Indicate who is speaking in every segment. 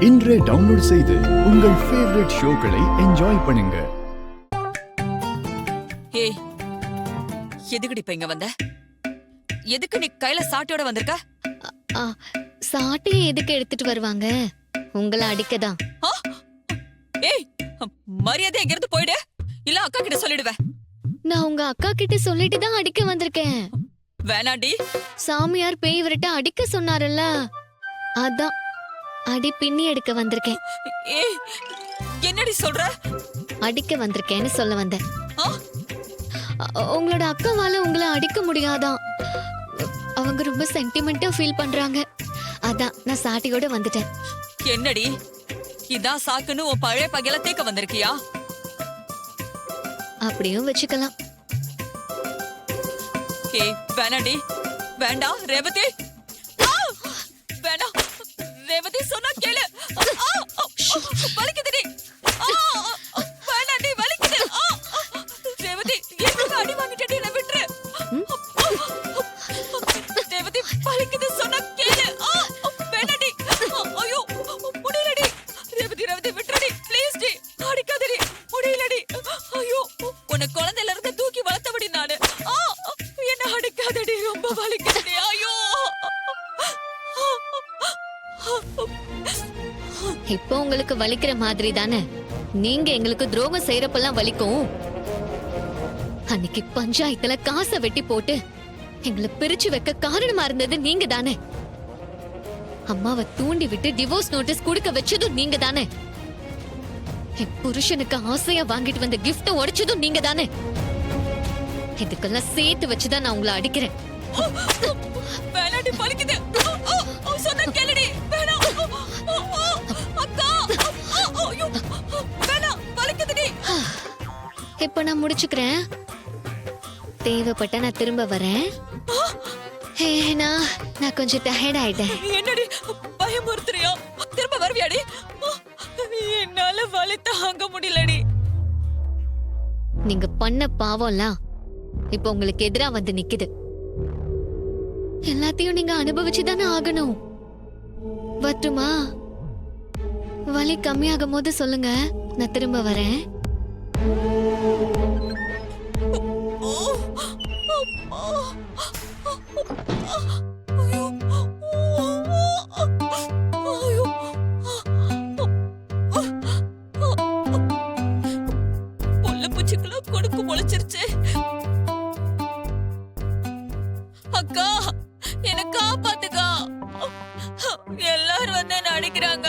Speaker 1: இன்றே டவுன்லோட் செய்து உங்கள் ஃபேவரட் ஷோக்களை என்ஜாய் பண்ணுங்க.
Speaker 2: ஏய், எதுக்குடி இப்ப இங்க வந்த? எதுக்கு நீ கையில சாட்டியோட வந்திருக்க?
Speaker 3: சாட்டி எதுக்கு எடுத்துட்டு வருவாங்க? உங்களை அடிக்கதான்.
Speaker 2: ஏய், மரியாதை இங்க இருந்து போயிடு, இல்ல அக்கா கிட்ட சொல்லிடுவேன்.
Speaker 3: நான் உங்க அக்கா கிட்ட சொல்லிட்டு தான் அடிக்க வந்திருக்கேன்.
Speaker 2: வேணாண்டி.
Speaker 3: சாமியார் பேய் விரட்ட அடிக்க சொன்னாரல்ல, அதான் அடி பின்னி எடுக்க வந்திருக்கேன்.
Speaker 2: ஏய், என்னடி சொல்ற?
Speaker 3: அடிக்க வந்திருக்கேன்னு சொல்ல வந்தேன். உங்களோட அக்காவால உங்களை அடிக்க முடியாதான். அவங்க ரொம்ப சென்டிமெண்டா ஃபீல் பண்றாங்க. அதான் நான் சாட்டியோட வந்துட்டேன்.
Speaker 2: என்னடி இதான் சாக்குன்னு உன் பழைய பகையில தேக்க வந்திருக்கியா?
Speaker 3: அப்படியும் வச்சுக்கலாம்.
Speaker 2: ஏய், வேணாண்டி. வேண்டாம் ரேவதி. வேண்டாம் ரேவதி, சொன்னா கேளு. வலிக்குதுடி. வேணாண்டி, வலிக்குது. ரேவதி, எதுக்கு அடி வாங்கிட்டடி? என்ன விட்டுரு. ரேவதி, வலிக்குது, சொன்னா கேளு. வேணாண்டி. ஐயோ, முடியலடி. ரேவதி, ரேவதி, விட்டுறடி ப்ளீஸ் டி. அடிக்காதடி, முடியலடி. ஐயோ, உன்னை குழந்தையில இருந்து தூக்கி வளர்த்தபடி நானு. என்ன அடிக்காதடி, ரொம்ப வலிக்குதுடி. ஐயோ.
Speaker 3: இப்போ உங்களுக்கு வலிக்கிற மாதிரி தானே நீங்க எங்களுக்கு துரோகம் செய்யறப்பெல்லாம் வலிக்கும். அன்னைக்கு பஞ்சாயத்துல காசை வெட்டி போட்டு எங்களை பிரிச்சு வைக்க காரணமா இருந்தது நீங்க தானே. அம்மாவை தூண்டி விட்டு டிவோர்ஸ் நோட்டீஸ் கொடுக்க வச்சதும் நீங்க தானே. என் புருஷனுக்கு ஆசையா வாங்கிட்டு வந்த கிஃப்ட உடைச்சதும் நீங்க தானே. இதுக்கெல்லாம் சேர்த்து வச்சுதான் நான் உங்களை அடிக்கிறேன்.
Speaker 2: வேணாண்டி, வலிக்குது. சொன்னா கேளுடி. வேணாம் அக்கா. ஐயோ, வேணாம், வலிக்குதுடி.
Speaker 3: இப்ப நான் முடிச்சுக்கிறேன். தேவைப்பட்ட நான் திரும்ப வரேன். நான் கொஞ்சம் டயர்ட் ஆயிட்டேன்.
Speaker 2: என்னடி பயமுறுத்துறியா? திரும்ப வருவியாடி? என்னால வலி தாங்க முடியலடி.
Speaker 3: நீங்க பண்ண பாவம்லாம் இப்ப உங்களுக்கு எதிரா வந்து நிக்குது. எல்லாத்தையும் நீங்க அனுபவிச்சுதானே ஆகணும். வரட்டுமா? வலி கம்மியாகும் போது சொல்லுங்க, நான் திரும்ப வரேன்.
Speaker 2: கொடுக்கு முளைச்சிருச்சு. அக்கா, என்ன காப்பாத்துக்கா. எல்லாரும் வந்து என்ன அடிக்கிறாங்க.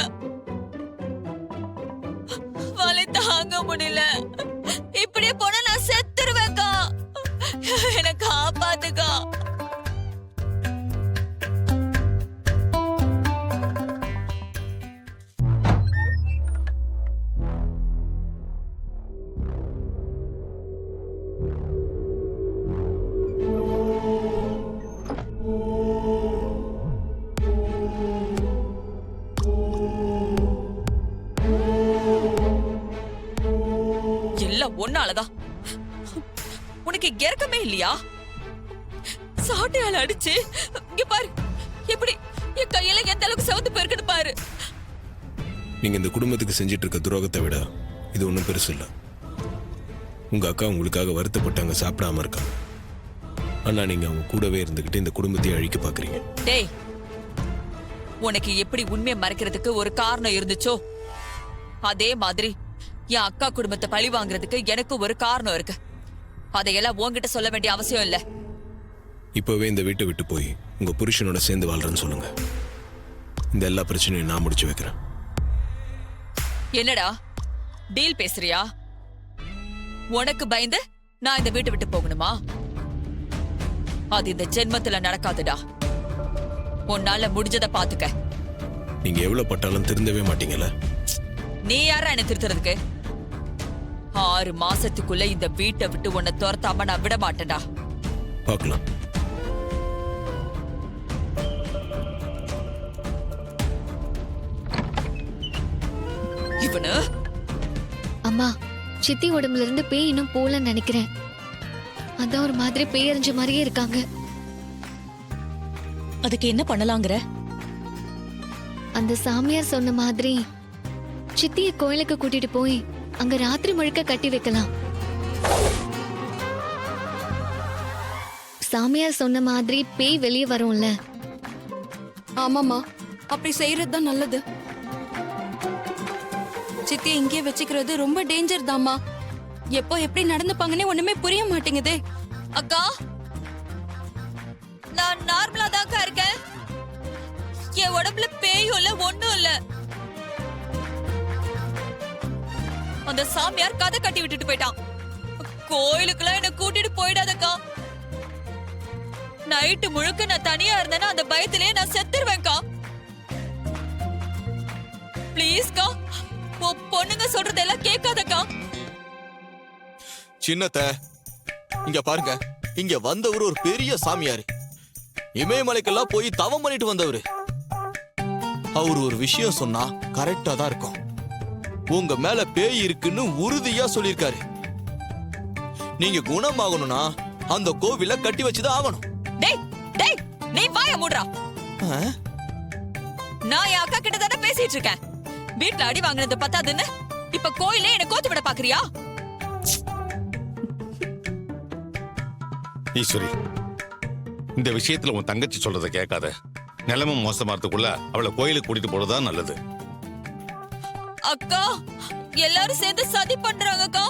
Speaker 2: வலி தாங்க முடியல. இப்படியே போனா நான் செத்துருவேன்க்கா. என்ன காப்பாத்துக்கா. ஒன்னாலதான் உனக்கு இறக்கமே இல்லையா? சாட்டையால அடிச்சு இங்க பாரு, எப்படி என் கையில எந்த அளவுக்கு செவந்து போயிருக்குன்னு பாரு.
Speaker 4: நீங்க இந்த குடும்பத்துக்கு செஞ்சிட்டு இருக்க துரோகத்தை விட இது ஒண்ணும் பெருசு இல்ல. உங்க அக்கா உங்களுக்காக வருத்தப்பட்டாங்க, சாப்பிடாம இருக்காங்க. ஆனா நீங்க அவங்க கூடவே இருந்துகிட்டு இந்த குடும்பத்தையே அழிக்க பாக்குறீங்க.
Speaker 2: டேய், உனக்கு எப்படி உண்மையை மறைக்கிறதுக்கு ஒரு காரணம் இருந்துச்சோ, அதே மாதிரி என் அக்கா குடும்பத்தை பழி வாங்குறதுக்கு எனக்கு ஒரு காரணம் இருக்கு. அதையெல்லாம் உன்கிட்ட சொல்ல வேண்டிய அவசியம் இல்ல.
Speaker 4: இப்பவே இந்த வீட்டை விட்டு போய் உங்க புருஷனோட சேர்ந்து வாழ்றேன்னு சொல்லுங்க. இந்த எல்லா பிரச்சனையும் நான் முடிச்சு வைக்கிறேன்.
Speaker 2: என்னடா டீல் பேசுறியா? உனக்கு பயந்து நான் இந்த வீட்டை விட்டு போகணுமா? அது இந்த ஜென்மத்துல நடக்காதுடா. உன்னால முடிஞ்சத பாத்துக்க.
Speaker 4: நீங்க எவ்வளவு பட்டாலும் திருந்தவே மாட்டீங்கல்ல.
Speaker 2: நீ யாரா என்ன திருத்துறதுக்கு? 6 மாசத்துக்குள்ள இந்த வீட்டை விட்டு உன்னை துரத்தாம நான் விட மாட்டேன்டா.
Speaker 4: பார்க்கலாம்.
Speaker 2: இவனு
Speaker 3: அம்மா, சித்தி உடம்புல இருந்து பேய் இன்னும் போலன்னு நினைக்கிறேன். அதான் ஒரு மாதிரி பேயறிஞ்ச மாதிரியே இருக்காங்க.
Speaker 2: அதுக்கு என்ன பண்ணலாங்கிற?
Speaker 3: அந்த சாமியார் சொன்ன மாதிரி சித்திய கோயிலுக்கு கூட்டிட்டு போய் அங்க ராத்திரி முழுக்க கட்டி வைக்கலாம். சாமியார் சொன்ன மாதிரி பேய் வெளியே வரும்ல.
Speaker 2: ஆமாமா, அப்படி செய்யறது தான் நல்லது. சித்தியை இங்கே வச்சுக்கிறது ரொம்ப டேஞ்சர் தாம்மா. எப்போ எப்படி நடந்துப்பாங்கன்னே ஒண்ணுமே புரிய மாட்டேங்குதே. அக்கா, நான் நார்மலா தான்க்கா இருக்கேன். என் உடம்புல பேயும் இல்ல, ஒண்ணும் இல்ல. அந்த சாமியார் கதை கட்டி விட்டுட்டு போயிட்டான். கோயிலுக்குலாம் என்ன கூட்டிட்டு போயிடாதக்கா. நைட்டு முழுக்க நான் தனியா இருந்தேன்னா அந்த பயத்திலேயே நான் செத்துருவேன்க்கா. ப்ளீஸ்க்கா, பொண்ணுங்க சொல்றதெல்லாம் கேட்காதக்கா.
Speaker 5: சின்னத்த, இங்க பாருங்க, இங்க வந்தவர் ஒரு பெரிய சாமியாரு. இமயமலைக்கெல்லாம் போய் தவம் பண்ணிட்டு வந்தவரு. அவர் ஒரு விஷயம் சொன்னா கரெக்டா தான் இருக்கும். உங்க மேல பேய் இருக்குன்னு உறுதியா சொல்லிருக்காரு. நீங்க குணமாகணும்னா அந்த கோவில கட்டி வச்சுதான் ஆகணும்.
Speaker 2: டேய் டேய், நீ வாய மூடுறா.
Speaker 5: ஆ?
Speaker 2: நான் என் அக்கா கிட்ட தானே பேசிட்டு இருக்கேன். வீட்ல அடி வாங்குனது பத்தாதுன்னு இப்ப கோயிலே என்ன கோத்து விட பாக்குறியா?
Speaker 6: ஈஸ்வரி, இந்த விஷயத்துல உன் தங்கச்சி சொல்றத கேட்காத. நிலைமை மோசமாறதுக்குள்ள அவளை கோயிலுக்கு கூட்டிட்டு போறதா நல்லது.
Speaker 2: அக்கா, எல்லாரும் சேர்ந்து சதி பண்றாங்கக்கா.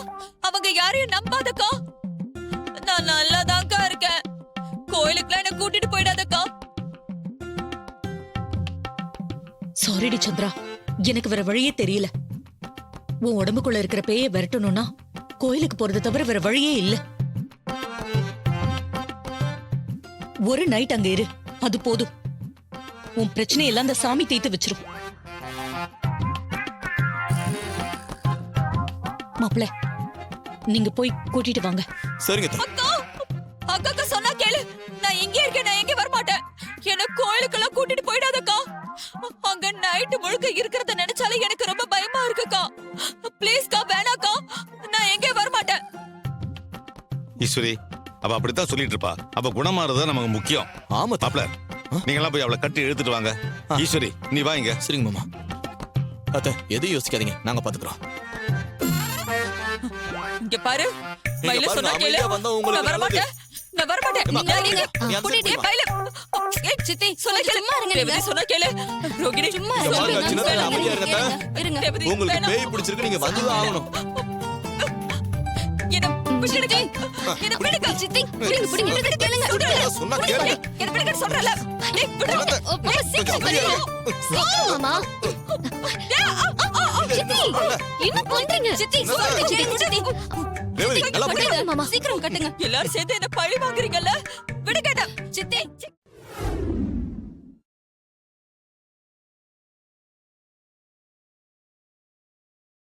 Speaker 2: அவங்க யாரையும் நம்பாதக்கா. நான் நல்லாதான்க்கா இருக்கேன். கோயிலுக்குலாம் என்ன கூட்டிட்டு போயிடாதக்கா.
Speaker 7: சாரிடி சந்திரா, எனக்கு வேற வழியே தெரியல. உன் உடம்புக்குள்ள இருக்கிற பேயை விரட்டணும்னா கோயிலுக்கு போறது தவிர வேற வழியே இல்ல. ஒரு நைட் அங்க இரு, அது போதும். உன் பிரச்சனையெல்லாம் அந்த சாமி தீர்த்து வச்சிரும். மாப்பிள்ள, நீங்க போய் கூட்டிட்டு வாங்க.
Speaker 5: சரிங்க அத்தை.
Speaker 2: அக்கா, அக்கா சொன்னா கேளு. நான் இங்கே இருக்கேன், நான் எங்கே வர மாட்டேன். என்ன கோயிலுக்கெல்லாம் கூட்டிட்டு போயிடாதக்கா. அங்க நைட்டு முழுக்க இருக்கிறத நினைச்சாலே எனக்கு ரொம்ப பயமா இருக்குக்கா. ப்ளீஸ்க்கா, வேணாக்கா, நான் எங்கே வர மாட்டேன்.
Speaker 6: ஈஸ்வரி, அவ அப்படித்தான் சொல்லிட்டு இருப்பா. அவ குணமாறதா நமக்கு முக்கியம்.
Speaker 5: ஆமா அத்தை.
Speaker 6: மாப்ள, நீங்க எல்லாம் போய் அவளை கட்டி இழுத்துட்டு வாங்க. ஈஸ்வரி, நீ வா இங்க.
Speaker 5: சரிங்க மாமா. அத்தை, எதையும் யோசிக்காதீங்க, நாங்க பாத்துக்கிறோம்.
Speaker 2: இங்க பாரு,
Speaker 5: நீங்க
Speaker 2: பையில
Speaker 5: பாருங்க,
Speaker 2: சொன்னா கேளு.
Speaker 5: அமைதியா வந்தா உங்களுக்கு
Speaker 2: நான் வர
Speaker 5: நல்லது.
Speaker 2: மாட்டேன். நான் வர மாட்டேன்.
Speaker 5: ஏம்மா,
Speaker 2: நான் இங்க
Speaker 5: நீ அந்த
Speaker 2: கூட்டிட்டு
Speaker 5: சைடு
Speaker 2: பையில. ஏய் சித்தி, சொன்னா கேளு. ரேவதி சொன்னா கேளு. ரோகிணி சும்மா
Speaker 5: இங்க பாருங்க, சின்னதா அமைதியா இருங்க அத்தை.
Speaker 2: இருங்க. ரேவதி,
Speaker 5: உங்களுக்கு
Speaker 2: வேணாம்.
Speaker 5: பேய் பிடிச்சிருக்கு, நீங்க வந்துதான் ஆகணும்.
Speaker 2: என்ன பிடிச்சிடுங்க. என்ன பிடிங்க. சித்தி, பிடிங்க. என்ன கேளுங்க.
Speaker 5: நான் சொன்னா கேளுங்க.
Speaker 2: என்ன பிடிங்க சொல்றல. டேய், விடுங்க. டேய், சீக்கிரம்
Speaker 5: அமைதியா
Speaker 2: பண்ணுங்க.
Speaker 3: சீக்கிரம் மாமா. சித்தி, என்ன பண்றீங்க?
Speaker 2: சித்தி, சொல்லுங்க சித்தி.
Speaker 5: ரேவதி, நல்லா புரியுது.
Speaker 3: மாமா,
Speaker 2: சீக்கிரம் கட்டுங்க. எல்லாரும் சேர்ந்து என்ன பழி வாங்குறீங்க.